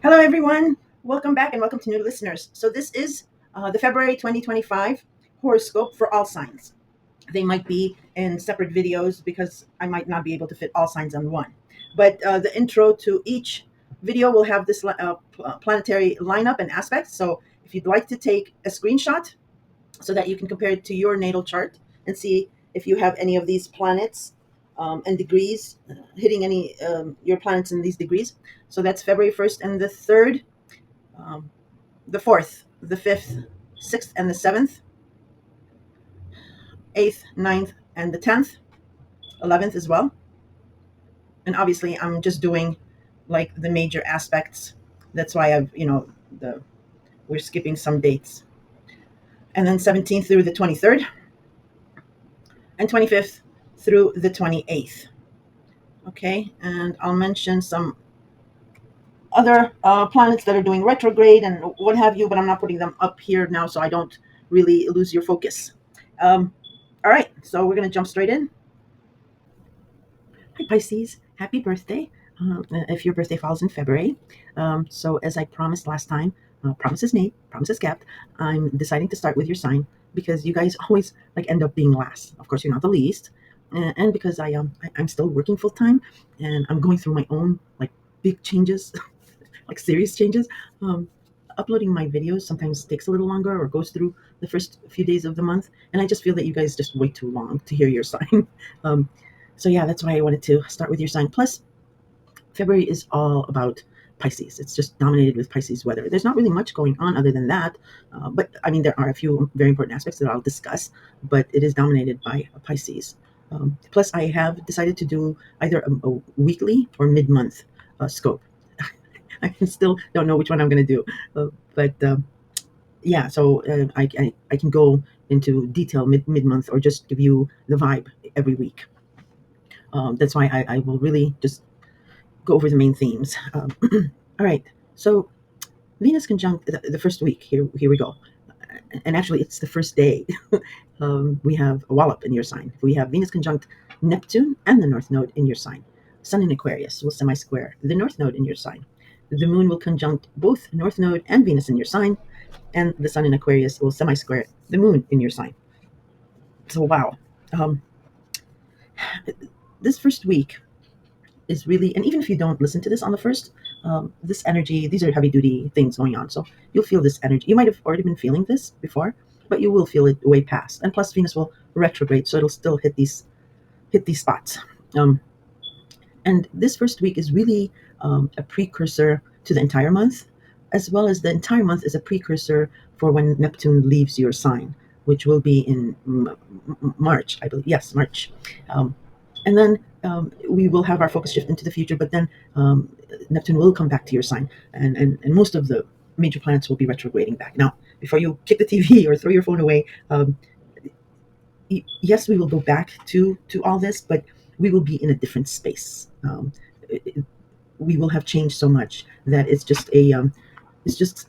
Hello, everyone. Welcome back and welcome to new listeners. So, this is the February 2025 horoscope for all signs. They might be in separate videos because I might not be able to fit all signs on one. But the intro to each video will have this planetary lineup and aspects. So, if you'd like to take a screenshot so that you can compare it to your natal chart and see if you have any of these planets and degrees hitting any your planets in these degrees. So that's February 1st and the 3rd, um, the 4th, the 5th, 6th, and the 7th, 8th, 9th, and the 10th, 11th as well. And obviously, I'm just doing like the major aspects. That's why the we're skipping some dates. And then 17th through the 23rd, and 25th through the 28th. Okay, and I'll mention some other planets that are doing retrograde and what have you, but I'm not putting them up here now so I don't really lose your focus. Um, all right, so we're going to jump straight in. Hi, Pisces. Happy birthday. If your birthday falls in February. So, as I promised last time, promises made, promises kept, I'm deciding to start with your sign because you guys always like end up being last. Of course, you're not the least. And because I'm still working full time and I'm going through my own like big changes, like serious changes. Um, Uploading my videos sometimes takes a little longer or goes through the first few days of the month, and I just feel that you guys just wait too long to hear your sign. um, so yeah, that's why I wanted to start with your sign. Plus, February is all about Pisces. It's just dominated with Pisces weather. There's not really much going on other than that, but I mean there are a few very important aspects that I'll discuss. But it is dominated by Pisces. Plus, I have decided to do either a weekly or mid-month scope. I still don't know which one I'm going to do, but yeah. So I can go into detail mid month or just give you the vibe every week. That's why I will really just go over the main themes. All right. So Venus conjunct the first week. Here we go. And actually, it's the first day. We have a wallop in your sign. We have Venus conjunct Neptune and the North Node in your sign. Sun in Aquarius will semi-square the North Node in your sign. The Moon will conjunct both North Node and Venus in your sign, and the Sun in Aquarius will semi-square the Moon in your sign. So wow, um, this first week is really, and even if you don't listen to this on the first, this energy, these are heavy duty things going on. So you'll feel this energy. You might have already been feeling this before, but you will feel it way past. And plus, Venus will retrograde, so it'll still hit these spots. Um, and this first week is really a precursor to the entire month, as well as the entire month is a precursor for when Neptune leaves your sign, which will be in March, I believe. Yes, March. And then we will have our focus shift into the future, but then Neptune will come back to your sign, and most of the major planets will be retrograding back. Now, before you kick the TV or throw your phone away, yes, we will go back to all this, but we will be in a different space. We will have changed so much that it's just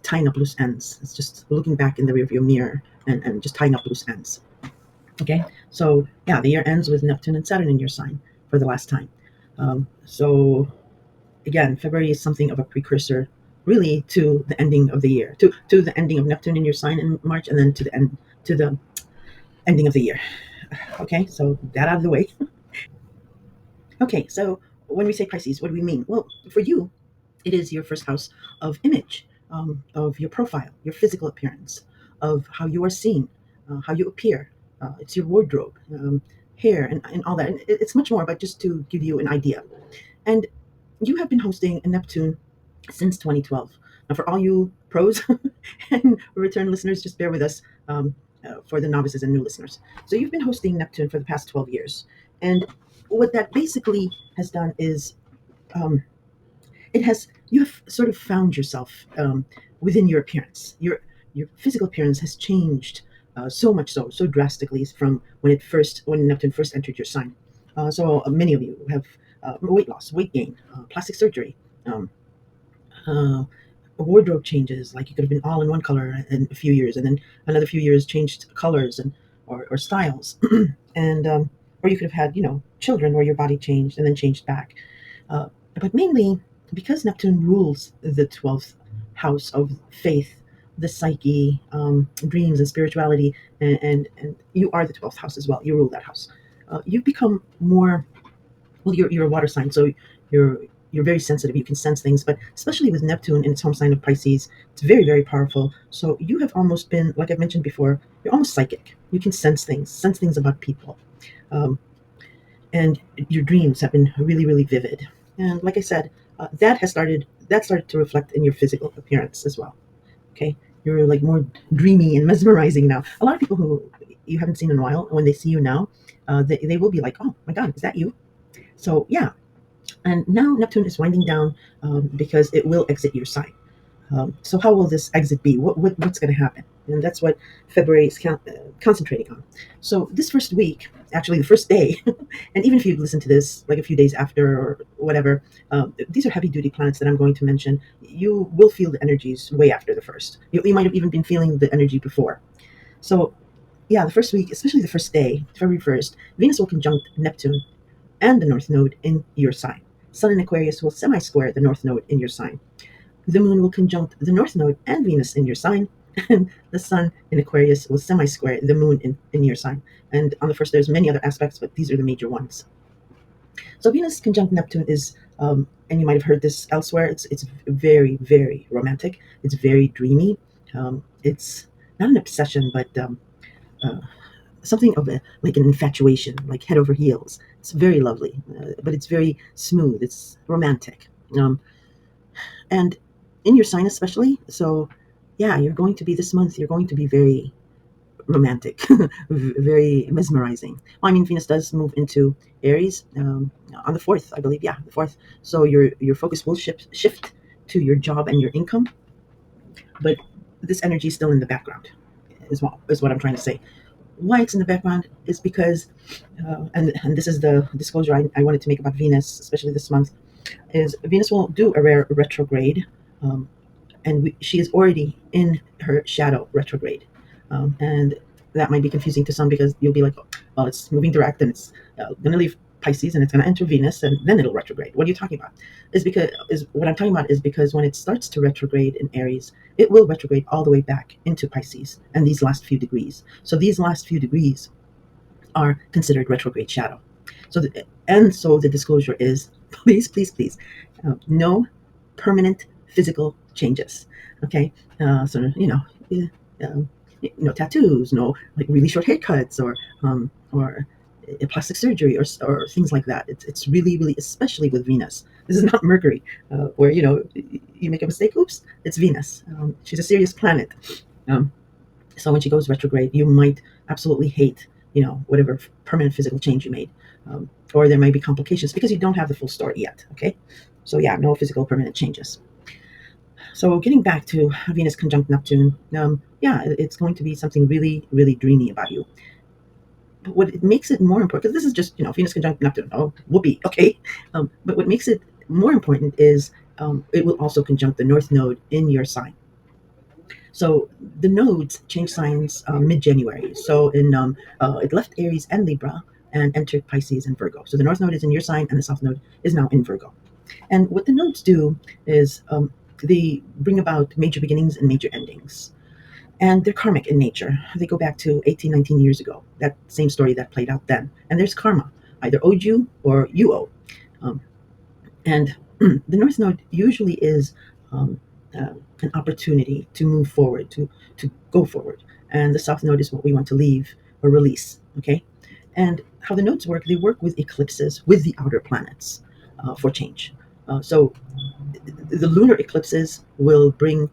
tying up loose ends. It's just looking back in the rearview mirror and just tying up loose ends. Okay, so yeah, the year ends with Neptune and Saturn in your sign for the last time. So again, February is something of a precursor, really, to the ending of the year, to the ending of Neptune in your sign in March, and then to the ending of the year. Okay, so that out of the way. Okay, so when we say Pisces, what do we mean? Well, for you, it is your first house of image, of your profile, your physical appearance, of how you are seen, how you appear. It's your wardrobe, hair, and all that. And it's much more, but just to give you an idea. And you have been hosting a Neptune since 2012. Now, for all you pros and return listeners, just bear with us for the novices and new listeners. So, you've been hosting Neptune for the past 12 years. And what that basically has done is um, you have sort of found yourself within your appearance. Your physical appearance has changed so much so drastically from when Neptune first entered your sign. So many of you have weight loss, weight gain, plastic surgery, um, uh, wardrobe changes. Like you could have been all in one color in a few years, and then another few years changed colors or styles, and or you could have had children where your body changed and then changed back. But mainly because Neptune rules the 12th house of faith, the psyche, dreams, and spirituality, and you are the 12th house as well. You rule that house. You become more, well, you're a water sign, so you're you're very sensitive. You can sense things, but especially with Neptune in its home sign of Pisces, it's very, very powerful. So you have almost been, like I mentioned before, you're almost psychic. You can sense things about people. Um, and your dreams have been really, really vivid. And like I said, that started to reflect in your physical appearance as well. Okay, you're like more dreamy and mesmerizing now. A lot of people who you haven't seen in a while, when they see you now, they will be like, "Oh my God, is that you?" So yeah, and now Neptune is winding down because it will exit your sign. So how will this exit be? What's going to happen? And that's what February is concentrating on. So this first week, actually the first day, and even if you listen to this like a few days after or whatever, these are heavy duty planets that I'm going to mention. You will feel the energies way after the first. You might have even been feeling the energy before. So yeah, the first week, especially the first day, February 1st, Venus will conjunct Neptune and the North Node in your sign. Sun in Aquarius will semi square the North Node in your sign. The moon will conjunct the North Node and Venus in your sign, and the sun in Aquarius will semi square the moon in your sign. And on the first, there's many other aspects, but these are the major ones. So Venus conjunct Neptune is, and you might have heard this elsewhere, it's very, very romantic. It's very dreamy. It's not an obsession, but uh, something of a like an infatuation, like head over heels. It's very lovely, but it's very smooth. It's romantic. And in your sign especially, so yeah, you're going to be this month, you're going to be very romantic, very mesmerizing. Well, I mean, Venus does move into Aries on the 4th, I believe. Yeah, the 4th. So your focus will shift to your job and your income, but this energy is still in the background, is what I'm trying to say. Why it's in the background is because, and this is the disclosure I wanted to make about Venus, especially this month, is Venus will do a rare retrograde, um, and she is already in her shadow retrograde, and that might be confusing to some because you'll be like, oh, well, it's moving direct and it's going to leave Pisces and it's going to enter Venus and then it'll retrograde. What are you talking about? Is what I'm talking about is because when it starts to retrograde in Aries, it will retrograde all the way back into Pisces and these last few degrees. So these last few degrees are considered retrograde shadow. So the disclosure is, please, please, please, no permanent physical changes. Okay, so no tattoos, no like really short haircuts or plastic surgery or things like that. It's really, really, especially with Venus. This is not Mercury, where you make a mistake. Oops, it's Venus. She's a serious planet. Um, so when she goes retrograde, you might absolutely hate, whatever permanent physical change you made, or there might be complications because you don't have the full story yet. Okay, so yeah, no physical permanent changes. So getting back to Venus conjunct Neptune, yeah, it's going to be something really, really dreamy about you. But what it makes it more important, because this is just Venus conjunct Neptune, oh whoopee, okay. But what makes it more important is it will also conjunct the North Node in your sign. So the nodes change signs mid-January. So it left Aries and Libra and entered Pisces and Virgo. So the North Node is in your sign and the South Node is now in Virgo. And what the nodes do is they bring about major beginnings and major endings. And they're karmic in nature. They go back to 18, 19 years ago. That same story that played out then. And there's karma. Either owed you or you owe. Um, and the North Node usually is um, an opportunity to move forward, to go forward. And the South Node is what we want to leave or release. Okay. And how the nodes work, they work with eclipses with the outer planets for change. So the lunar eclipses will bring,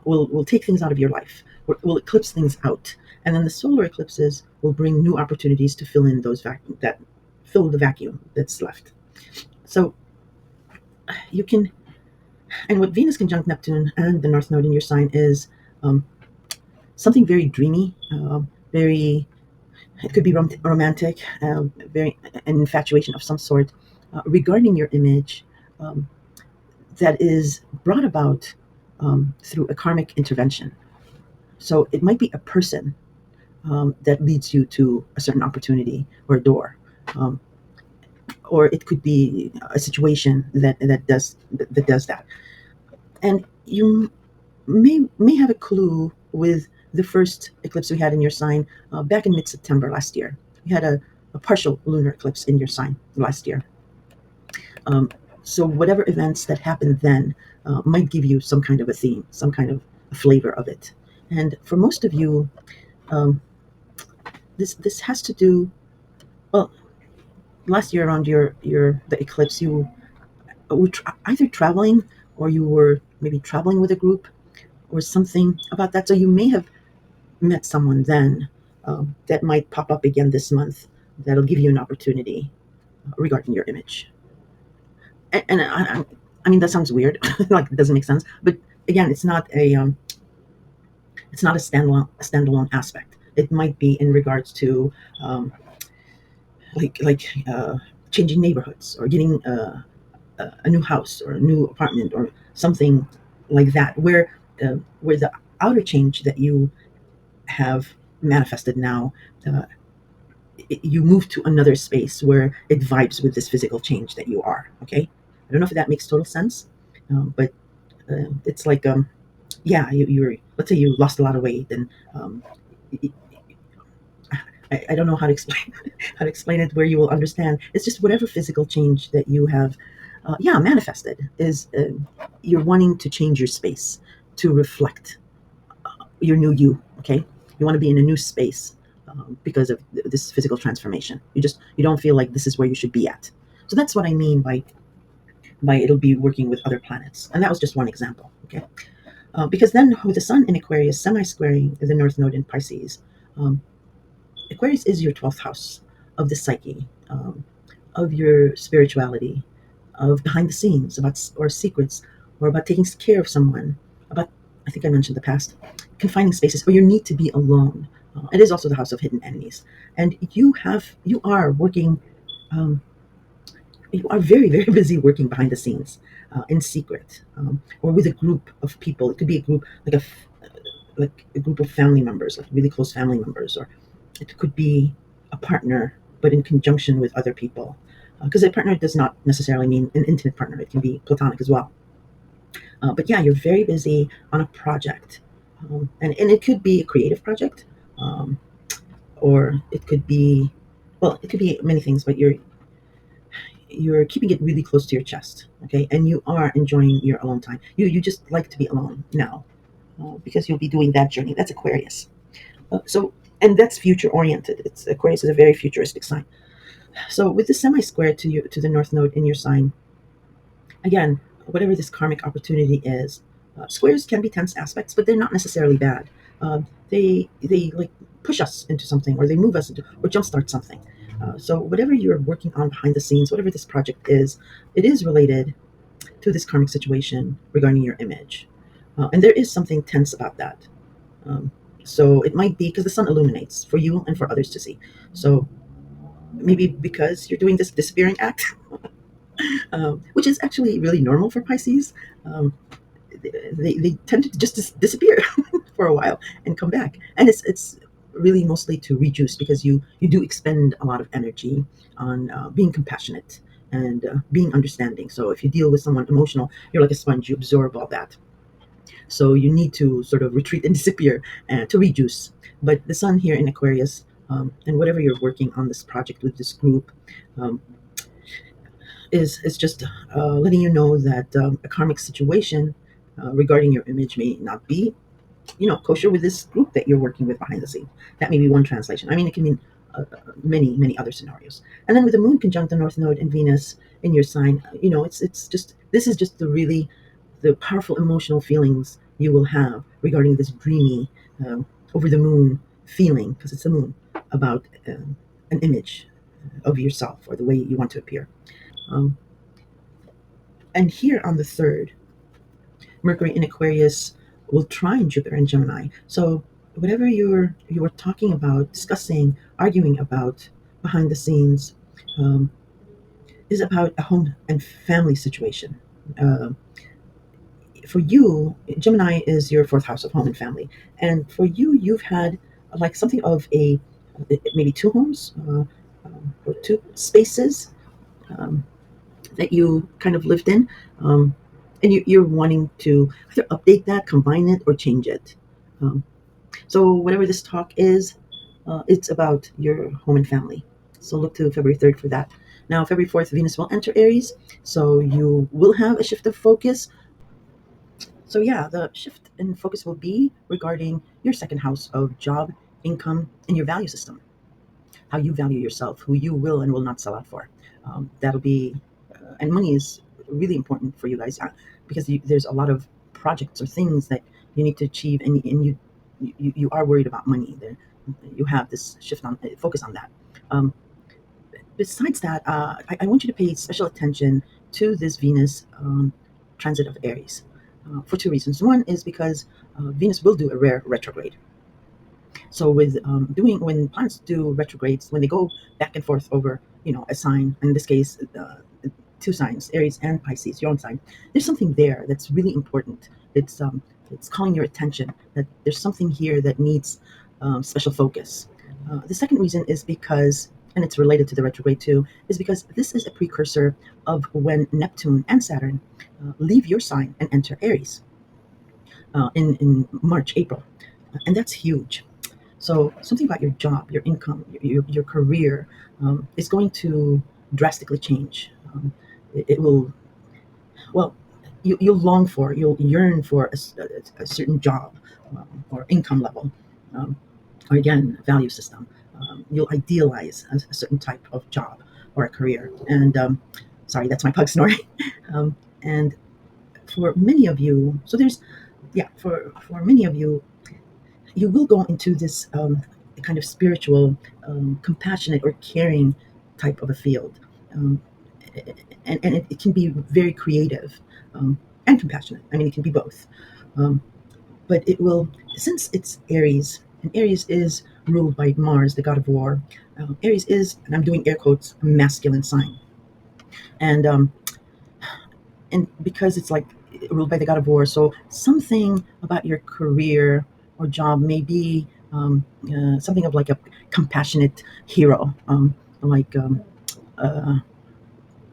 will take things out of your life, will eclipse things out. And then the solar eclipses will bring new opportunities to fill in that fill the vacuum that's left. So you can, and what Venus conjunct Neptune and the North Node in your sign is um, something very dreamy, very, it could be romantic, very an infatuation of some sort regarding your image um, that is brought about through a karmic intervention. So it might be a person that leads you to a certain opportunity or a door. Um, or it could be a situation that does that. And you may have a clue with the first eclipse we had in your sign back in mid-September last year. We had a partial lunar eclipse in your sign last year. Um, so whatever events that happened then might give you some kind of a theme, some kind of a flavor of it. And for most of you, um, this has to do, well, last year around your the eclipse, you were either traveling, or you were maybe traveling with a group or something about that. So you may have met someone then that might pop up again this month that'll give you an opportunity regarding your image. And I mean, that sounds weird, like it doesn't make sense. But again, it's not a standalone aspect. It might be in regards to like changing neighborhoods, or getting a new house or a new apartment or something like that, where the outer change that you have manifested now, uh, you move to another space where it vibes with this physical change that you are. Okay, I don't know if that makes total sense, but it's like yeah, you're, let's say you lost a lot of weight, and um, I don't know how to explain how to explain it where you will understand. It's just whatever physical change that you have, yeah, manifested is you're wanting to change your space to reflect your new you. Okay, you want to be in a new space because of this physical transformation. You don't feel like this is where you should be at. So that's what I mean by it'll be working with other planets, and that was just one example. Okay, because then with the Sun in Aquarius semi-squaring the North Node in Pisces. Um, Aquarius is your 12th house of the psyche, of your spirituality, of behind the scenes, about or secrets, or about taking care of someone, about, I think I mentioned the past, confining spaces, or your need to be alone. It is also the house of hidden enemies, and you are working. You are very very busy working behind the scenes, in secret, or with a group of people. It could be a group like a group of family members, like really close family members, or it could be a partner, but in conjunction with other people. Because a partner does not necessarily mean an intimate partner, it can be platonic as well. But yeah, you're very busy on a project. And it could be a creative project, um, or it could be, well, it could be many things, but you're keeping it really close to your chest, okay? And you are enjoying your alone time. You just like to be alone now, because you'll be doing that journey. That's Aquarius. So, and that's future oriented. It's Aquarius is a very futuristic sign. So with the semi square to the North Node in your sign, again, whatever this karmic opportunity is, squares can be tense aspects, but they're not necessarily bad. They like push us into something, or they move us into, or jumpstart something. So whatever you're working on behind the scenes, whatever this project is, it is related to this karmic situation regarding your image, and there is something tense about that. Um, so it might be because the sun illuminates for you and for others to see. So maybe because you're doing this disappearing act, which is actually really normal for Pisces. Um, they tend to just disappear for a while and come back, and it's really mostly to rejuice, because you do expend a lot of energy on being compassionate and being understanding. So if you deal with someone emotional, you're like a sponge, you absorb all that. So you need to sort of retreat and disappear to rejuice. But the sun here in Aquarius, and whatever you're working on this project with this group, um, is just letting you know that a karmic situation regarding your image may not be, kosher with this group that you're working with behind the scenes. That may be one translation. I mean, it can mean many other scenarios. And then with the moon conjunct the North Node and Venus in your sign, it's just, this is just the powerful emotional feelings you will have regarding this dreamy, over the moon feeling, because it's the moon, about an image of yourself or the way you want to appear. Um, and here on the third, Mercury in Aquarius will trine Jupiter in Gemini. So whatever you are talking about, discussing, arguing about behind the scenes, um, is about a home and family situation. Uh, for you, Gemini is your fourth house of home and family, and for you, you've had like something of a maybe two homes, or two spaces, um, that you kind of lived in, um, and you're wanting to either update that, combine it, or change it. Um, so whatever this talk is, it's about your home and family. So look to February 3rd for that. Now, February 4th, Venus will enter Aries, so you will have a shift of focus. So yeah, the shift in focus will be regarding your second house of job, income, and your value system. How you value yourself, who you will and will not sell out for. That'll be, and money is really important for you guys, because there's a lot of projects or things that you need to achieve, and you are worried about money. There, you have this shift on focus on that. Um, Besides that, I want you to pay special attention to this Venus transit of Aries for two reasons. One is because Venus will do a rare retrograde. So with doing when planets do retrogrades, when they go back and forth over a sign, in this case two signs, Aries and Pisces, your own sign, there's something there that's really important. It's calling your attention that there's something here that needs special focus. The second reason is because, and it's related to the retrograde too, is because this is a precursor of when Neptune and Saturn leave your sign and enter Aries in March, April, and that's huge. So something about your job, your income, your career is going to drastically change. It will, well, you'll long for, you'll yearn for a certain job or income level, um, or again, value system. You'll idealize a certain type of job or a career. And sorry, that's my pug snoring. And for many of you, so there's, yeah, for many of you, you will go into this kind of spiritual, compassionate or caring type of a field. Um, and it can be very creative and compassionate. I mean, it can be both. Um, but it will, since it's Aries, and Aries is ruled by Mars, the god of war. Aries is, and I'm doing air quotes, a masculine sign. And and because it's like ruled by the god of war, so something about your career or job may be something of like a compassionate hero, like um, uh,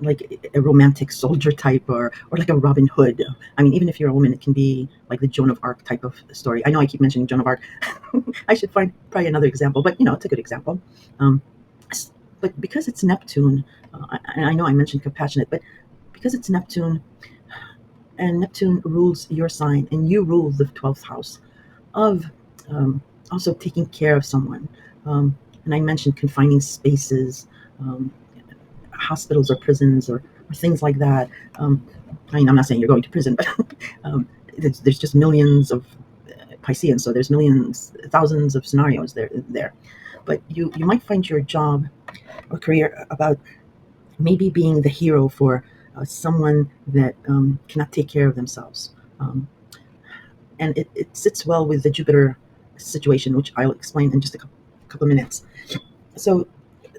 like a romantic soldier type, or like a Robin Hood. I mean, even if you're a woman, it can be like the Joan of Arc type of story. I know I keep mentioning Joan of Arc. I should find probably another example, but it's a good example. Um, but because it's Neptune, and I know I mentioned compassionate, but because it's Neptune, and Neptune rules your sign, and you rule the 12th house of um, also taking care of someone. And I mentioned confining spaces, um, hospitals or prisons, or things like that. I mean, I'm not saying you're going to prison, but there's just millions of Pisceans, so there's millions, thousands of scenarios there. But you might find your job or career about maybe being the hero for someone that cannot take care of themselves. Um, and it sits well with the Jupiter situation, which I'll explain in just a couple of minutes. So,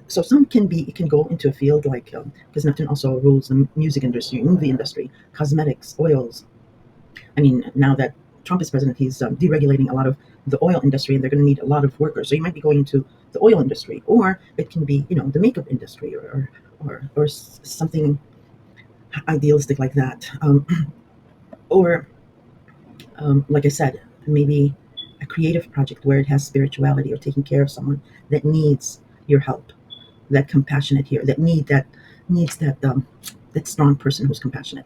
so some can be, it can go into a field like, because Neptune also rules the music industry, movie industry, cosmetics, oils. I mean, now that Trump is president, he's deregulating a lot of the oil industry, and they're going to need a lot of workers. So you might be going into the oil industry, or it can be, the makeup industry, or something idealistic like that. Or like I said, maybe a creative project where it has spirituality or taking care of someone that needs your help, that compassionate here, that that strong person who's compassionate.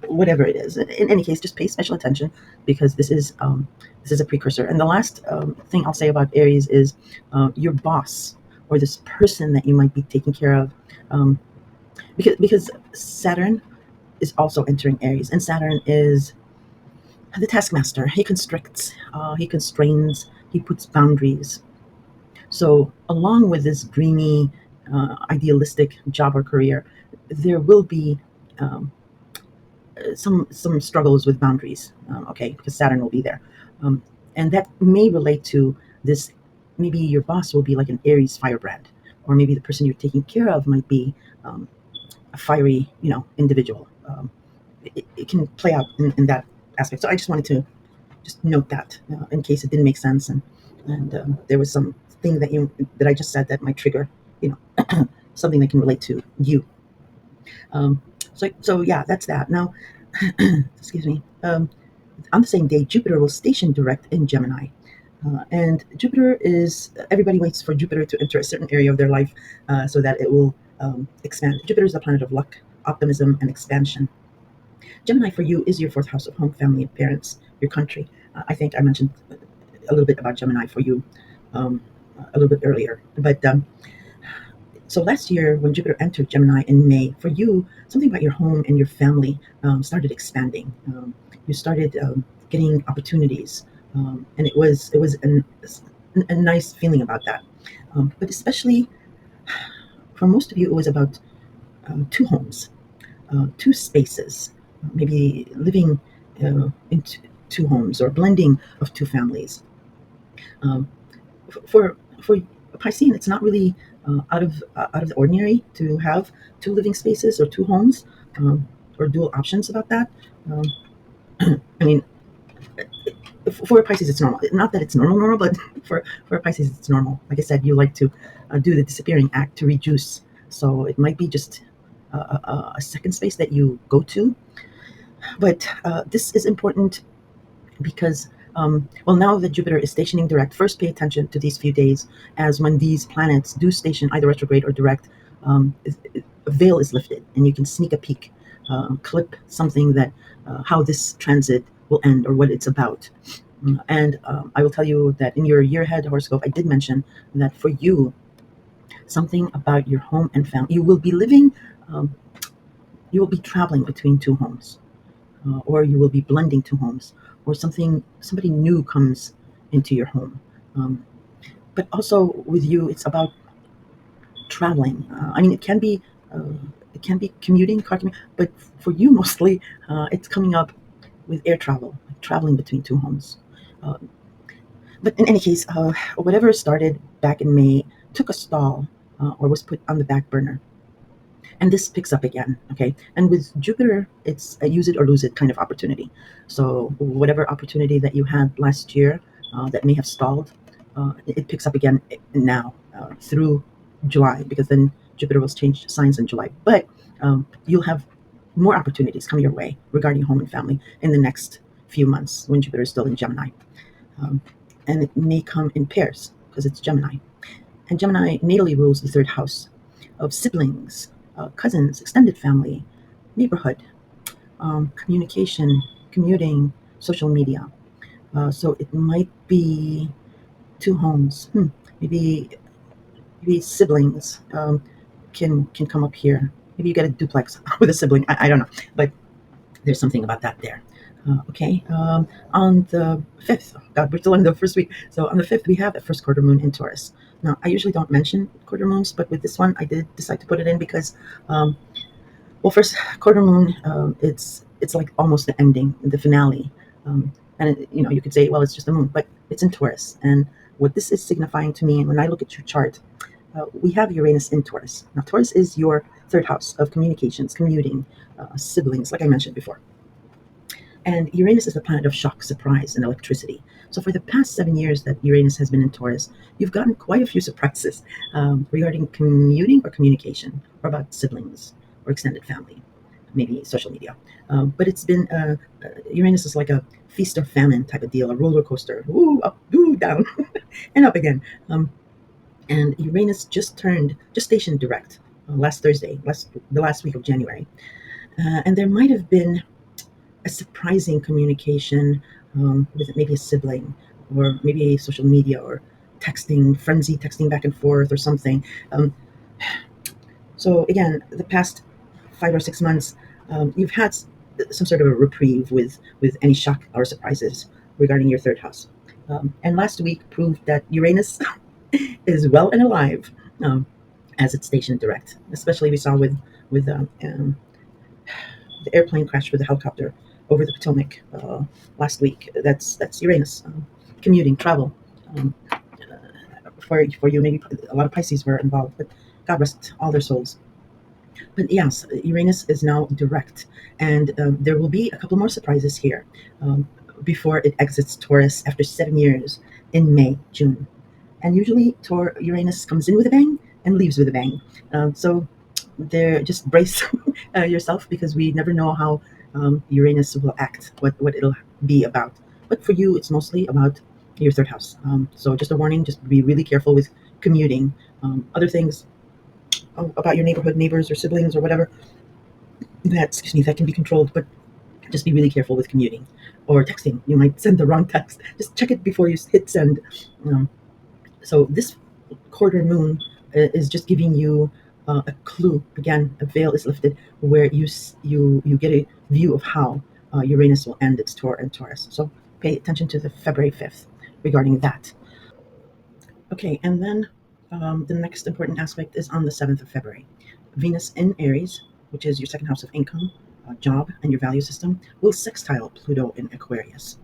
Whatever it is, in any case, just pay special attention, because this is a precursor. And the last thing I'll say about Aries is your boss, or this person that you might be taking care of, um, because Saturn is also entering Aries, and Saturn is the taskmaster. He constricts, he constrains, he puts boundaries. So, along with this dreamy, idealistic job or career, there will be um, some struggles with boundaries. Okay, because Saturn will be there, um, and that may relate to this. Maybe your boss will be like an Aries firebrand, or maybe the person you're taking care of might be um, a fiery, individual. It can play out in that aspect. So I just wanted to just note that in case it didn't make sense, and there was some thing that I just said that might trigger, something that can relate to you. Um, so yeah, that's that. Now, excuse me. On the same day, Jupiter will station direct in Gemini. And Jupiter is, everybody waits for Jupiter to enter a certain area of their life so that it will expand. Jupiter is the planet of luck, optimism, and expansion. Gemini for you is your fourth house of home, family, and parents, your country. I think I mentioned a little bit about Gemini for you um, a little bit earlier. But so last year, when Jupiter entered Gemini in May, for you, something about your home and your family started expanding. You started getting opportunities, and a nice feeling about that. But especially for most of you, it was about two homes, two spaces, maybe living in two homes or blending of two families. Um, for Piscean, it's not really out of the ordinary to have two living spaces or two homes or dual options about that. Um, I mean, for Pisces, it's normal. Not that it's normal, but for Pisces, it's normal. Like I said, you like to do the disappearing act to reduce. So it might be just a second space that you go to. But this is important because well, now that Jupiter is stationing direct, first pay attention to these few days, as when these planets do station either retrograde or direct, a veil is lifted and you can sneak a peek, clip something that how this transit will end or what it's about. And I will tell you that in your year ahead horoscope, I did mention that for you, something about your home and family, you will be living, um, you will be traveling between two homes, or you will be blending two homes, or somebody new comes into your home. Um, but also with you, it's about traveling. I mean, it can be commuting, car commuting, but for you mostly, it's coming up with air travel, like traveling between two homes. Uh, but in any case, whatever started back in May took a stall or was put on the back burner, and this picks up again. Okay, and with Jupiter, it's a use it or lose it kind of opportunity. So whatever opportunity that you had last year that may have stalled, it picks up again now through July, because then Jupiter will change signs in July. But you'll have more opportunities come your way regarding home and family in the next few months when Jupiter is still in Gemini, um, and it may come in pairs because it's Gemini. And Gemini natally rules the third house of siblings, cousins, extended family, neighborhood, communication, commuting, social media. So it might be two homes. Maybe maybe siblings can come up here. Maybe you get a duplex with a sibling. I don't know, but there's something about that there. Okay, on the 5th, oh God, we're still in the first week. So on the 5th, we have a first quarter moon in Taurus. Now, I usually don't mention quarter moons, but with this one, I did decide to put it in because, well, first quarter moon, it's like almost the ending, the finale. And it, you could say, well, it's just a moon, but it's in Taurus. And what this is signifying to me, and when I look at your chart, we have Uranus in Taurus. Now, Taurus is your third house of communications, commuting, siblings, like I mentioned before. And Uranus is the planet of shock, surprise, and electricity. So for the past 7 years that Uranus has been in Taurus, you've gotten quite a few surprises regarding commuting or communication, or about siblings or extended family, maybe social media. But it's been Uranus is like a feast or famine type of deal, a roller coaster, ooh up, ooh down, and up again. And Uranus just stationed direct last Thursday, the last week of January, and there might have been a surprising communication with maybe a sibling or maybe social media or texting, frenzy texting back and forth or something. Um, so again, the past 5 or 6 months, you've had some sort of a reprieve with any shock or surprises regarding your third house. And last week proved that Uranus is well and alive as it's stationed direct. Especially we saw with the airplane crash with the helicopter over the Potomac last week. That's Uranus commuting, travel. For you, maybe a lot of Pisces were involved, but God rest all their souls. But yes, Uranus is now direct, and there will be a couple more surprises here before it exits Taurus after 7 years in May, June. And usually Uranus comes in with a bang and leaves with a bang. So there, just brace yourself, because we never know how Uranus will act, what it'll be about. But for you, it's mostly about your third house. So just a warning: just be really careful with commuting. Other things about your neighborhood, neighbors or siblings or whatever, that, excuse me, that can be controlled. But just be really careful with commuting or texting. You might send the wrong text. Just check it before you hit send. Um, so this quarter moon is just giving you a clue. Again, a veil is lifted, where you get a view of how Uranus will end its tour in Taurus. So pay attention to the February 5th regarding that. Okay, and then the next important aspect is on the 7th of February. Venus in Aries, which is your second house of income, job, and your value system, will sextile Pluto in Aquarius.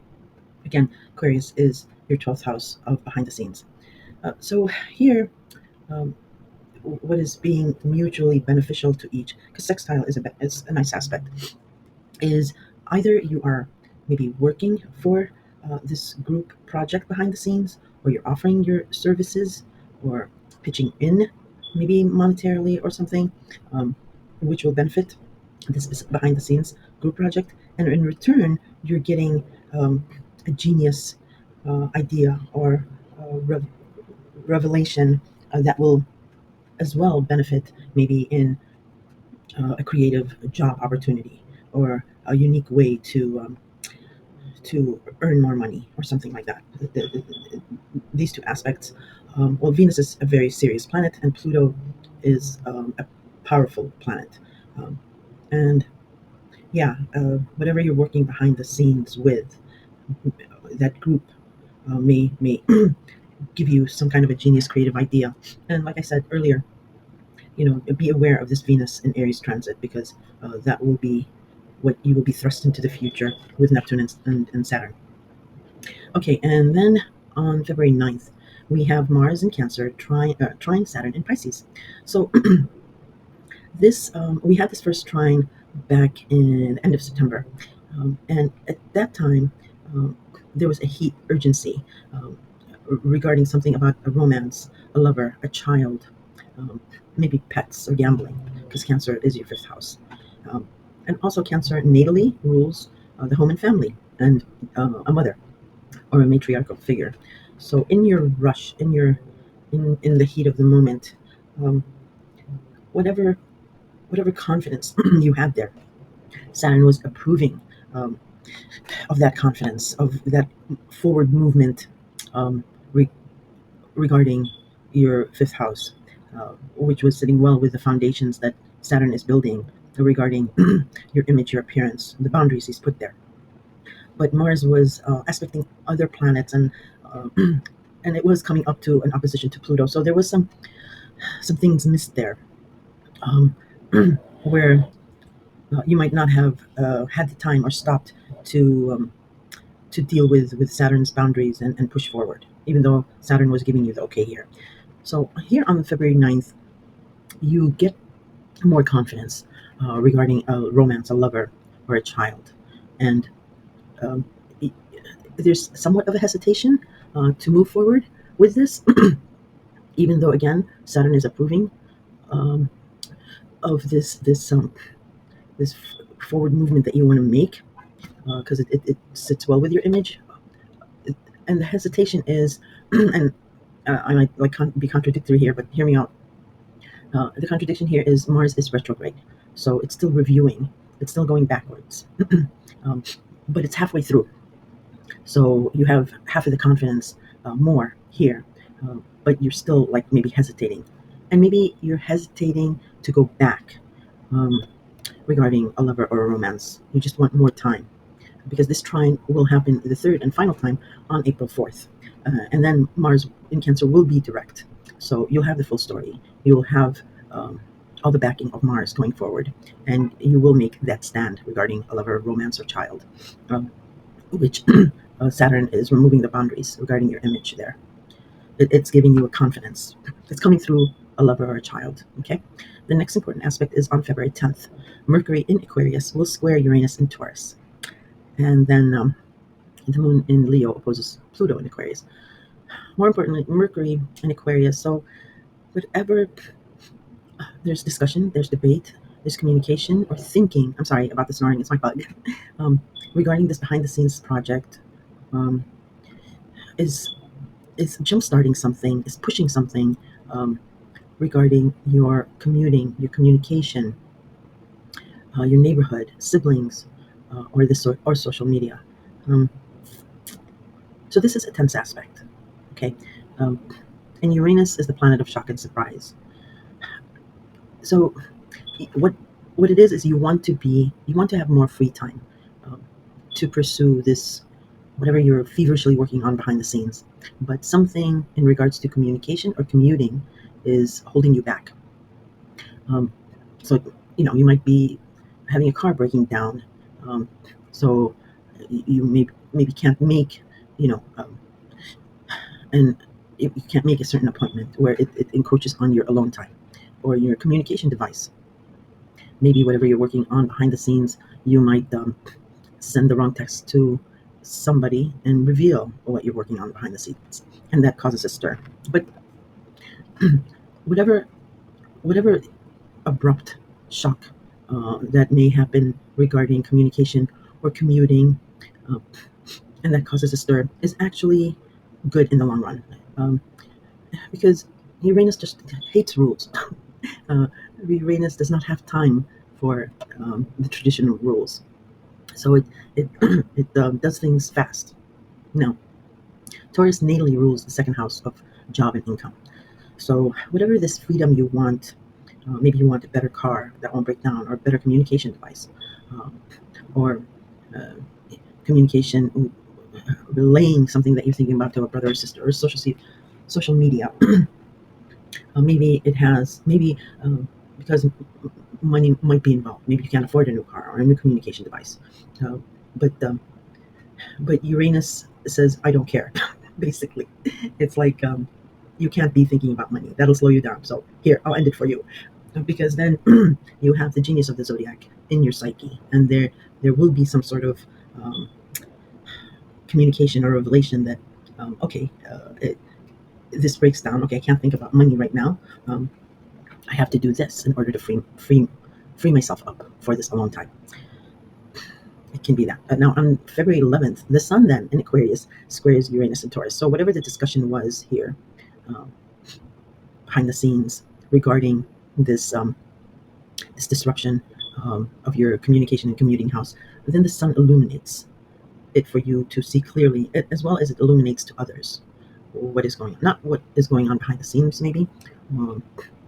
Again, Aquarius is your 12th house of behind the scenes. So here, um, what is being mutually beneficial to each, because sextile is a nice aspect, is either you are maybe working for this group project behind the scenes, or you're offering your services, or pitching in maybe monetarily or something, um, which will benefit this behind the scenes group project. And in return, you're getting a genius idea or revelation that will as well benefit maybe in a creative job opportunity, or a unique way to earn more money or something like that. These two aspects. Well, Venus is a very serious planet, and Pluto is a powerful planet. Um, and yeah, whatever you're working behind the scenes with, that group may give you some kind of a genius creative idea. And like I said earlier, be aware of this Venus in Aries transit, because that will be what you will be thrust into the future with Neptune and Saturn. Okay, and then on February 9th, we have Mars in Cancer trine Saturn in Pisces. So this we had this first trine back in the end of September, and at that time um, there was a heat urgency regarding something about a romance, a lover, a child, um, maybe pets or gambling, because Cancer is your fifth house. Um, and also, Cancer natally rules the home and family, and a mother or a matriarchal figure. So, in your rush, in the heat of the moment, um, whatever whatever confidence you had there, Saturn was approving um, of that confidence, of that forward movement, um, re- regarding your fifth house, which was sitting well with the foundations that Saturn is building regarding your image, your appearance, the boundaries he's put there. But Mars was aspecting other planets, uh, and it was coming up to an opposition to Pluto. So there was some things missed there, um, where you might not have had the time or stopped to deal with Saturn's boundaries and push forward, even though Saturn was giving you the okay here. So here on February 9th, you get more confidence regarding a romance, a lover, or a child. And um, there's somewhat of a hesitation to move forward with this, even though, again, Saturn is approving um, of this forward movement that you want to make, because it sits well with your image. And the hesitation is, and I might be contradictory here, but hear me out. The contradiction here is Mars is retrograde, so it's still reviewing, it's still going backwards, um, but it's halfway through. So you have half of the confidence more here, but you're still like maybe hesitating, and maybe you're hesitating to go back regarding a lover or a romance. You just want more time, because this trine will happen the third and final time on April 4th. And then Mars in Cancer will be direct. So you'll have the full story. You'll have um, all the backing of Mars going forward, and you will make that stand regarding a lover, romance, or child, which Saturn is removing the boundaries regarding your image there. It's giving you a confidence. It's coming through a lover or a child. Okay. The next important aspect is on February 10th. Mercury in Aquarius will square Uranus in Taurus. And then the moon in Leo opposes Pluto in Aquarius. More importantly, Mercury in Aquarius. So whatever There's discussion, there's debate, there's communication or thinking. I'm sorry about the snoring, it's my bug. um, Regarding this behind the scenes project, um, is is jumpstarting something, is pushing something, um, regarding your commuting, your communication, your neighborhood, siblings, or social media. Um, so this is a tense aspect. Okay, um, and Uranus is the planet of shock and surprise. So what what it is you want to have more free time, um, to pursue this whatever you're feverishly working on behind the scenes, but something in regards to communication or commuting is holding you back. um, so you might be having a car breaking down, um, so you maybe can't make, you know um, and you can't make a certain appointment where it encroaches on your alone time or your communication device. Maybe whatever you're working on behind the scenes, you might send the wrong text to somebody and reveal what you're working on behind the scenes, and that causes a stir. But whatever whatever abrupt shock that may happen regarding communication or commuting, uh, and that causes a stir, is actually good in the long run, because Uranus just hates rules. uh, Uranus does not have time for the traditional rules, so it it does things fast. Now, Taurus natally rules the second house of job and income. So whatever this freedom you want, maybe you want a better car that won't break down, or a better communication device, um, or uh, communication, relaying something that you're thinking about to a brother or sister, or social media. Maybe it has maybe because money might be involved. Maybe you can't afford a new car or a new communication device, uh, but Uranus says, I don't care. Basically, it's like, you can't be thinking about money. That'll slow you down. So here, I'll end it for you, because then you have the genius of the zodiac in your psyche, and there will be some sort of um, communication or revelation that, okay, this breaks down. Okay, I can't think about money right now. Um, I have to do this in order to free myself up for this alone time. It can be that. Now, on February 11th, the Sun then in Aquarius squares Uranus and Taurus. So whatever the discussion was here, um, behind the scenes, regarding this this disruption of your communication and commuting house, then the Sun illuminates it for you to see clearly, as well as it illuminates to others what is going on. Not what is going on behind the scenes, maybe, um,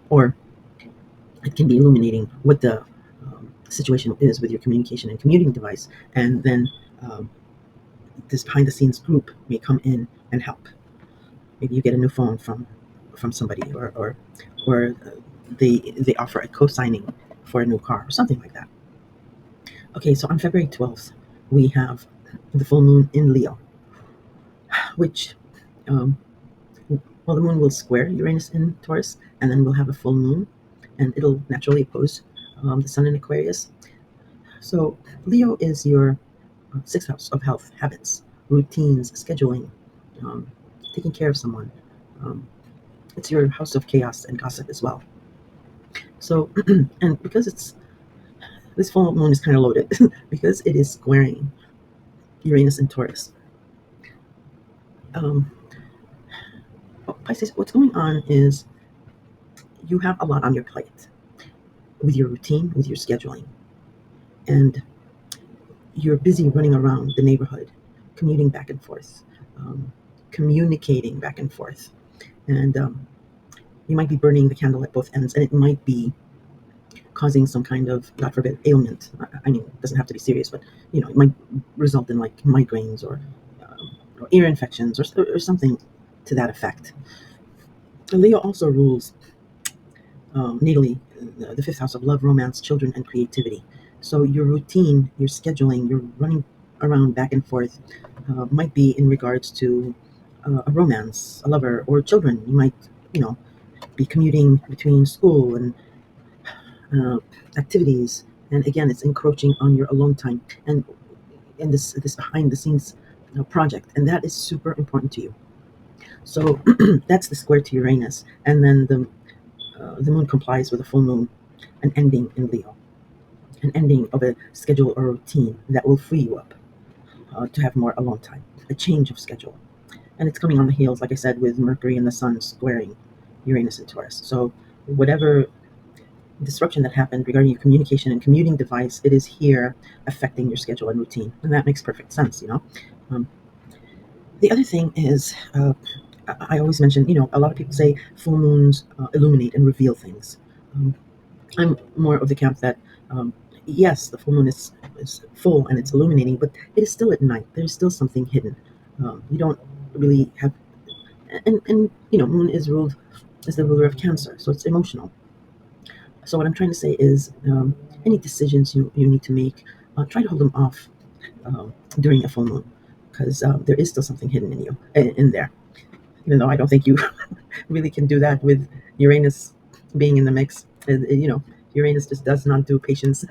or it can be illuminating what the situation is with your communication and commuting device, and then um, this behind the scenes group may come in and help. Maybe you get a new phone from somebody, or they offer a co-signing for a new car or something like that. Okay, so on February 12th, we have the full moon in Leo, which, um, well, the moon will square Uranus in Taurus, and then we'll have a full moon, and it'll naturally oppose the sun in Aquarius. So Leo is your sixth house of health, habits, routines, scheduling, um, taking care of someone. Um, it's your house of chaos and gossip as well. So, and because it's this full moon is kind of loaded, because it is squaring Uranus and Taurus. Um, Pisces, what's going on is you have a lot on your plate with your routine, with your scheduling, and you're busy running around the neighborhood, commuting back and forth, um, communicating back and forth, and you might be burning the candle at both ends, and it might be causing some kind of, God forbid, ailment. I mean, it doesn't have to be serious, but it might result in like migraines, or ear infections, or something to that effect. Leo also rules natally the fifth house of love, romance, children, and creativity. So your routine, your scheduling, your running around back and forth might be in regards to a romance, a lover, or children. You might, you know, be commuting between school and uh, activities, and again, it's encroaching on your alone time, and in this behind the scenes project, and that is super important to you. So that's the square to Uranus, and then The moon complies with a full moon, an ending in Leo, an ending of a schedule or routine that will free you up to have more alone time, a change of schedule. And it's coming on the heels, like I said, with Mercury and the Sun squaring Uranus and Taurus. So whatever disruption that happened regarding your communication and commuting device, it is here affecting your schedule and routine, and that makes perfect sense. Um, the other thing is, I always mention, a lot of people say full moons illuminate and reveal things. Um, I'm more of the camp that, um, yes, the full moon is full and it's illuminating, but it is still at night. There's still something hidden. You don't really have, and moon is ruled as the ruler of Cancer, so it's emotional. So what I'm trying to say is, any decisions you need to make, try to hold them off during a full moon, because there is still something hidden in you, in there. Even though I don't think you really can do that with Uranus being in the mix. Uranus just does not do patience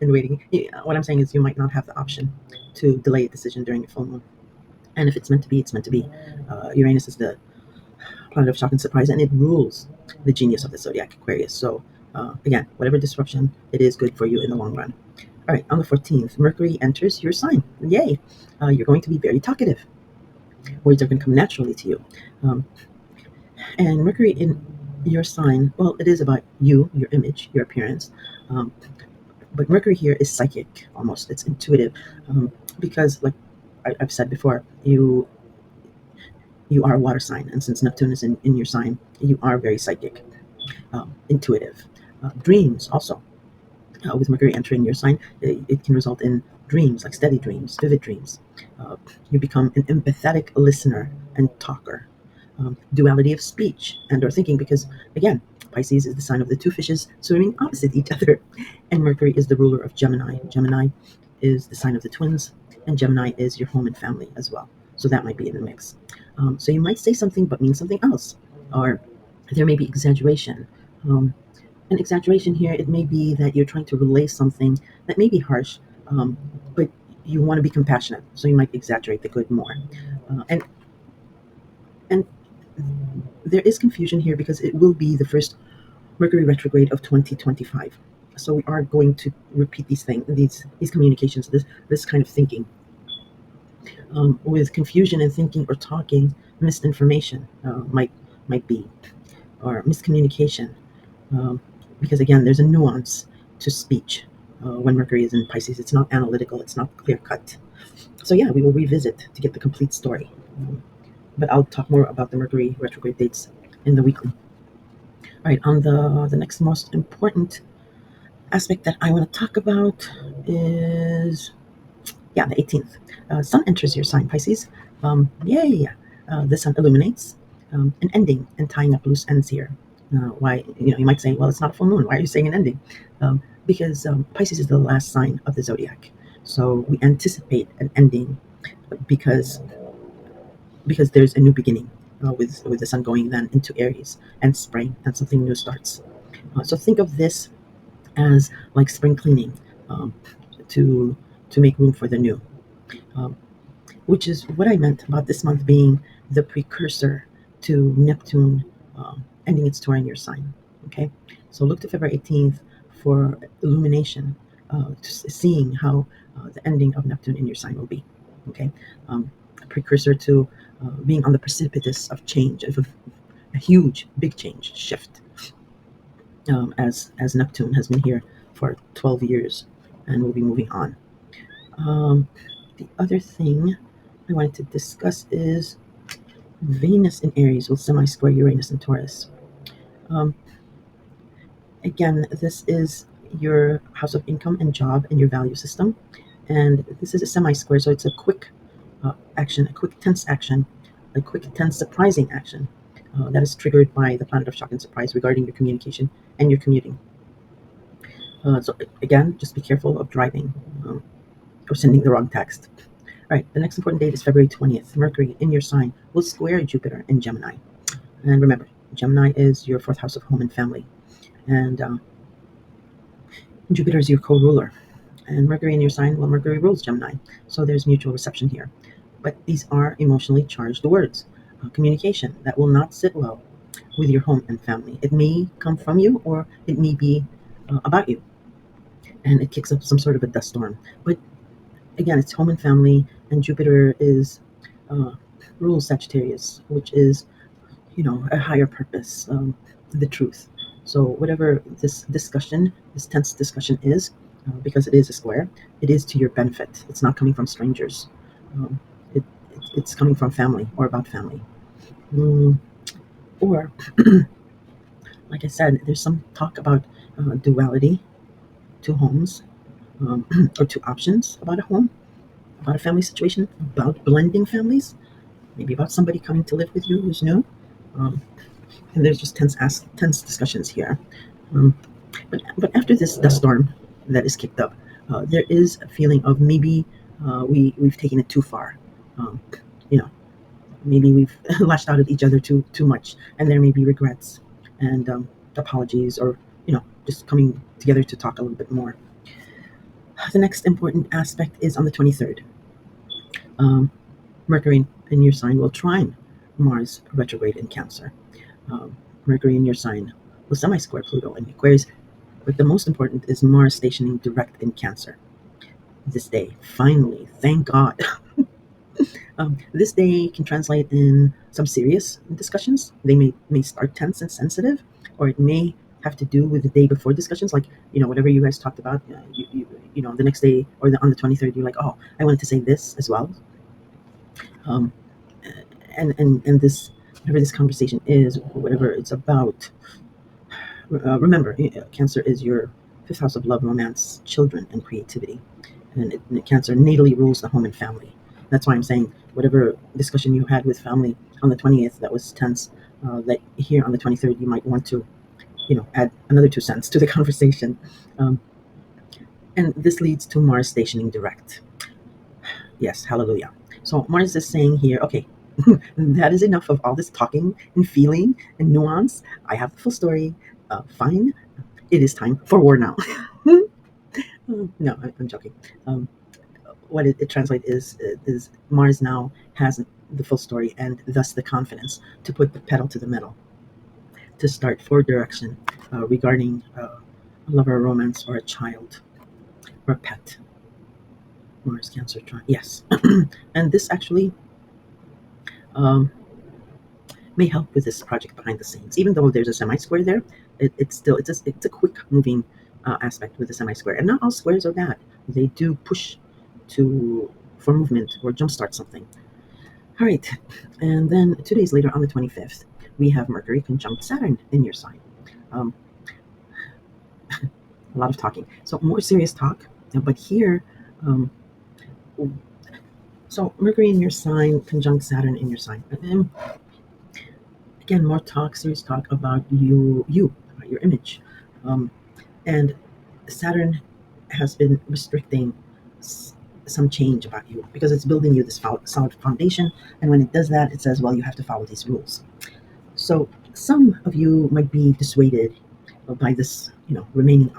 and waiting. What I'm saying is you might not have the option to delay a decision during a full moon. And if it's meant to be, it's meant to be. Uranus is the planet of shock and surprise, and it rules the genius of the zodiac, Aquarius. So, again, whatever disruption, it is good for you in the long run. All right, on the 14th, Mercury enters your sign. Yay! You're going to be very talkative. Words are going to come naturally to you. Um, and Mercury in your sign, well, it is about you, your image, your appearance. Um, but Mercury here is psychic, almost. It's intuitive, because, like I've said before, you are a water sign, and since Neptune is in your sign, you are very psychic, intuitive. Dreams also, with Mercury entering your sign, it can result in dreams, like steady dreams, vivid dreams. Uh, you become an empathetic listener and talker. Duality of speech and or thinking, because again, Pisces is the sign of the two fishes swimming opposite each other, and Mercury is the ruler of Gemini. Gemini is the sign of the twins, and Gemini is your home and family as well. So that might be in the mix. So you might say something but mean something else, or there may be exaggeration. Um, an exaggeration here, it may be that you're trying to relay something that may be harsh, but you want to be compassionate, so you might exaggerate the good more. And there is confusion here because it will be the first Mercury retrograde of 2025. So we are going to repeat these things, these communications, this kind of thinking, with confusion and thinking or talking. Misinformation might be, or miscommunication, um, because again, there's a nuance to speech when Mercury is in Pisces. It's not analytical. It's not clear cut. So yeah, we will revisit to get the complete story. But I'll talk more about the Mercury retrograde dates in the weekly. All right, on the next most important aspect that I want to talk about is, yeah, the 18th. Sun enters your sign, Pisces. Yay! The sun illuminates an ending and tying up loose ends here. Why? You might say, well, it's not a full moon. Why are you saying an ending? Because Pisces is the last sign of the zodiac, so we anticipate an ending because there's a new beginning, with the sun going then into Aries and spring, and something new starts. So think of this as like spring cleaning, um, to make room for the new, um, which is what I meant about this month being the precursor to Neptune ending its tour in your sign. Okay, so look to February 18th for illumination, seeing how the ending of Neptune in your sign will be. Okay, a precursor to being on the precipice of change, of a huge, big change, shift, as Neptune has been here for 12 years and will be moving on. The other thing I wanted to discuss is Venus in Aries will semi-square Uranus and Taurus. Um, Again, this is your house of income and job and your value system, and this is a semi-square, so it's a quick action, a quick tense action, a quick tense surprising action that is triggered by the planet of shock and surprise regarding your communication and your commuting. So again, just be careful of driving, or sending the wrong text. All right, the next important date is February 20th. Mercury in your sign will square Jupiter in Gemini. And remember, Gemini is your fourth house of home and family. And Jupiter is your co ruler. And Mercury in your sign, well, Mercury rules Gemini. So there's mutual reception here. But these are emotionally charged words, communication that will not sit well with your home and family. It may come from you or it may be about you, and it kicks up some sort of a dust storm. But again, it's home and family, and Jupiter is uh, rules Sagittarius, which is a higher purpose, the truth. So whatever this discussion, this tense discussion is, because it is a square, it is to your benefit. It's not coming from strangers. Um, it, it's coming from family or about family. Mm, or, like I said, there's some talk about duality, two homes, um, or two options about a home, about a family situation, about blending families, maybe about somebody coming to live with you who's new. Um, and there's just tense discussions here. Um, but after this dust storm that is kicked up, there is a feeling of maybe we've taken it too far. Um, you know, maybe we've lashed out at each other too much, and there may be regrets and apologies, or just coming together to talk a little bit more. The next important aspect is on the 23rd. Um, Mercury in your sign will trine Mars retrograde in Cancer. Um, Mercury in your sign will semi-square Pluto in Aquarius. But the most important is Mars stationing direct in Cancer this day. Finally, thank God. This day can translate in some serious discussions. They may start tense and sensitive, or it may have to do with the day before discussions, like whatever you guys talked about. The next day or on the 23rd, you're like, oh, I wanted to say this as well. Um, and this, whatever this conversation is, whatever it's about, remember, Cancer is your fifth house of love, romance, children, and creativity. And Cancer natally rules the home and family. That's why I'm saying whatever discussion you had with family on the 20th that was tense, that here on the 23rd you might want to, add another 2 cents to the conversation. Um, and this leads to Mars stationing direct. Yes, hallelujah. So Mars is saying here, okay, that is enough of all this talking and feeling and nuance. I have the full story. Fine. It is time for war now. No, I'm joking. Um, what it translates is Mars now has the full story and thus the confidence to put the pedal to the metal, to start forward direction regarding a lover, a romance, or a child, or a pet. Mars, Cancer, yes. And this actually um, may help with this project behind the scenes. Even though there's a semi-square there, it's a quick moving aspect with the semi-square. And not all squares are bad. They do push to for movement or jumpstart something. All right, and then 2 days later, on the 25th, we have Mercury conjunct Saturn in your sign. Um, a lot of talking, so more serious talk. But here, um, so Mercury in your sign conjunct Saturn in your sign. And again, more talk, serious talk about about your image, um, and Saturn has been restricting some change about you because it's building you this solid foundation. And when it does that, it says, well, you have to follow these rules. So some of you might be dissuaded by this, remaining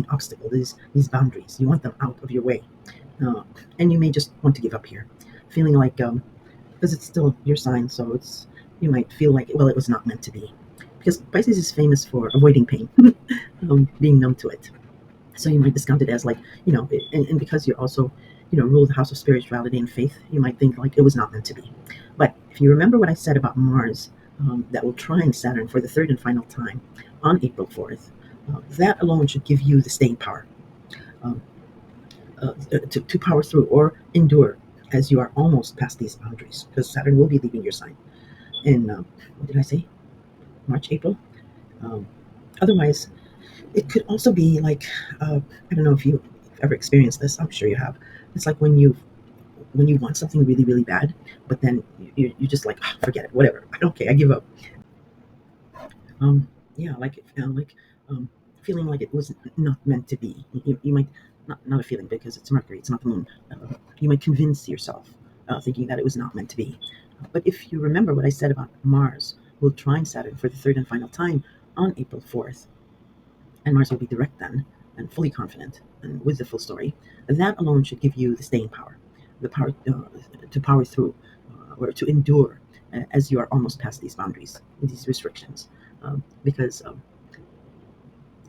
obstacle, these boundaries. You want them out of your way, and you may just want to give up here, feeling like because it's still your sign, so you might feel like, well, it was not meant to be, because Pisces is famous for avoiding pain, being numb to it. So you might discount it as like, and because you're also, rule the house of spirituality and faith, you might think like it was not meant to be. But if you remember what I said about Mars, that will trine Saturn for the third and final time on April 4th, that alone should give you the staying power, um, to power through or endure as you are almost past these boundaries, because Saturn will be leaving your sign in, what did I say? March, April. Um, Otherwise, it could also be like, I don't know if you've ever experienced this. I'm sure you have. It's like when you want something really, really bad, but then you just like, "Ah, forget it, whatever. I don't care. I give up." Yeah, like um, feeling like it was not meant to be. You might not a feeling, because it's Mercury, it's not the moon. You might convince yourself, thinking that it was not meant to be. But if you remember what I said about Mars will trine Saturn for the third and final time on April 4th, and Mars will be direct then, and fully confident, and with the full story, that alone should give you the staying power, the power to power through, or to endure as you are almost past these boundaries, these restrictions, because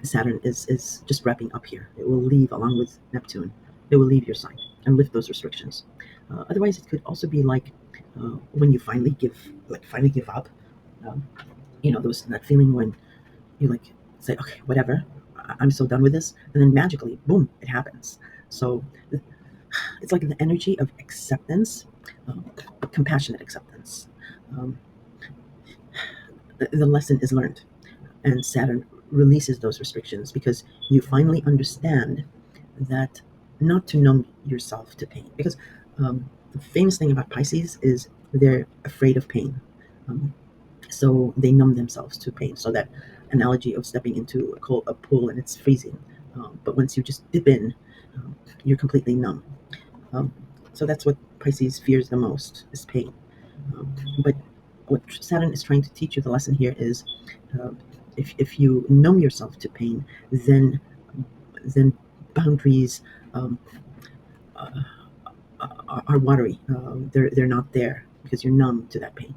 Saturn is just wrapping up here. It will leave along with Neptune. It will leave your sign and lift those restrictions. Otherwise, it could also be like when you finally give up. Um, those that feeling when you like say, okay, whatever, I'm so done with this, and then magically, boom, it happens. So it's like the energy of acceptance, compassionate acceptance. Um, the lesson is learned, and Saturn releases those restrictions because you finally understand that not to numb yourself to pain. Because the famous thing about Pisces is they're afraid of pain. Um, so they numb themselves to pain. So that analogy of stepping into a pool and it's freezing, but once you just dip in, you're completely numb. Um, so that's what Pisces fears the most is pain. But what Saturn is trying to teach you, the lesson here is, uh, if you numb yourself to pain, then boundaries um, uh, are watery. They're not there because you're numb to that pain.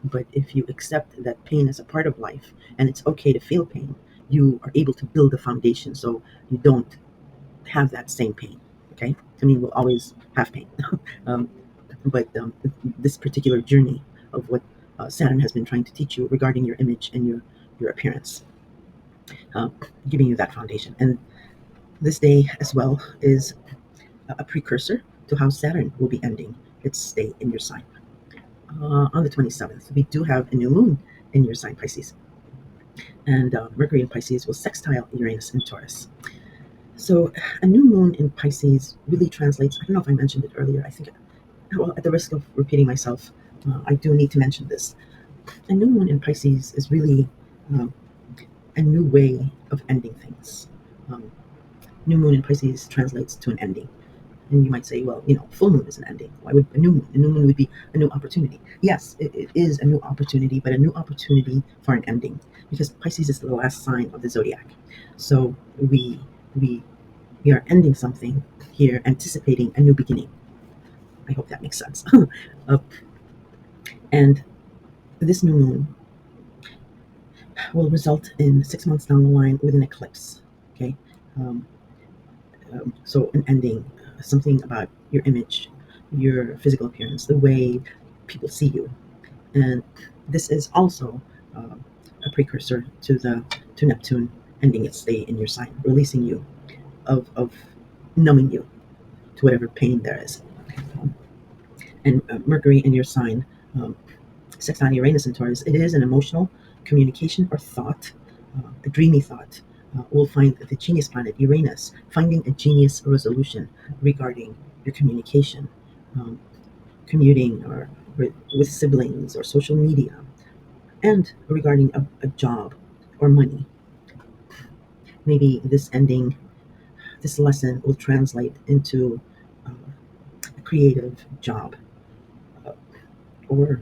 But if you accept that pain is a part of life and it's okay to feel pain, you are able to build a foundation so you don't have that same pain. Okay, I mean we'll always have pain, um, but this particular journey of what Saturn has been trying to teach you regarding your image and your appearance, uh, giving you that foundation. And this day as well is a precursor to how Saturn will be ending its stay in your sign. On the 27th, we do have a new moon in your sign, Pisces. And Mercury in Pisces will sextile Uranus in Taurus. So a new moon in Pisces really translates, I don't know if I mentioned it earlier, I think, well, at the risk of repeating myself, I do need to mention this. A new moon in Pisces is really um, a new way of ending things. Um, New moon in Pisces translates to an ending. And you might say, well, full moon is an ending. Why would a new moon? A new moon would be a new opportunity. Yes, it is a new opportunity, but a new opportunity for an ending, because Pisces is the last sign of the zodiac. So we we are ending something here, anticipating a new beginning. I hope that makes sense. uh, and this new moon will result in 6 months down the line with an eclipse. Okay, um, so an ending, something about your image, your physical appearance, the way people see you. And this is also uh, a precursor to Neptune ending its stay in your sign, releasing you of numbing you to whatever pain there is. Um, and Mercury in your sign, um, sextile Uranus and Taurus, it is an emotional communication or thought, a dreamy thought. We'll find the genius planet Uranus finding a genius resolution regarding your communication, um, commuting or with siblings or social media, and regarding a job or money. Maybe this lesson will translate into uh, a creative job, uh, or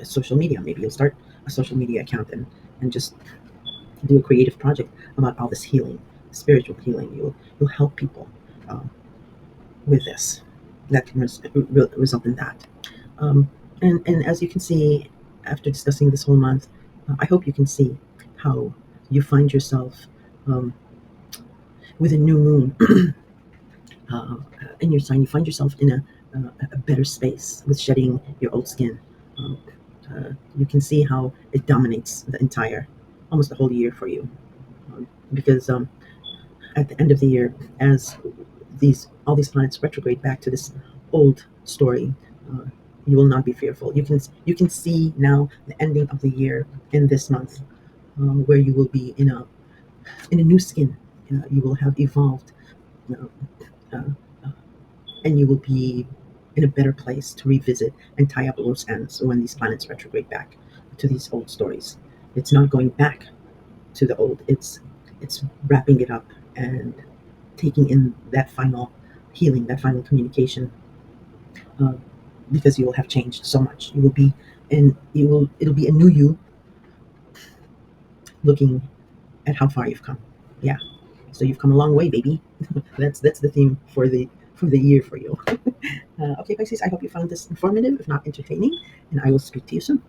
social media. Maybe you'll start a social media account and just do a creative project about all this healing, spiritual healing. You'll help people um, with this. That can result in that. Um, and as you can see, after discussing this whole month, I hope you can see how you find yourself um, with a new moon uh, in your sign. You find yourself in a better space with shedding your old skin. Um, you can see how it dominates almost the whole year for you. Because at the end of the year, as all these planets retrograde back to this old story, uh, you will not be fearful. You can see now the ending of the year in this month, where you will be in a new skin. You will have evolved, uh, uh, and you will be in a better place to revisit and tie up loose ends when these planets retrograde back to these old stories. It's not going back to the old. It's wrapping it up and taking in that final healing, that final communication, uh, because you will have changed so much. You will be and you will it'll be a new you looking at how far you've come. Yeah. So you've come a long way, baby. That's the theme for the year for you. Okay, Pisces, I hope you found this informative, if not entertaining, and I will speak to you soon.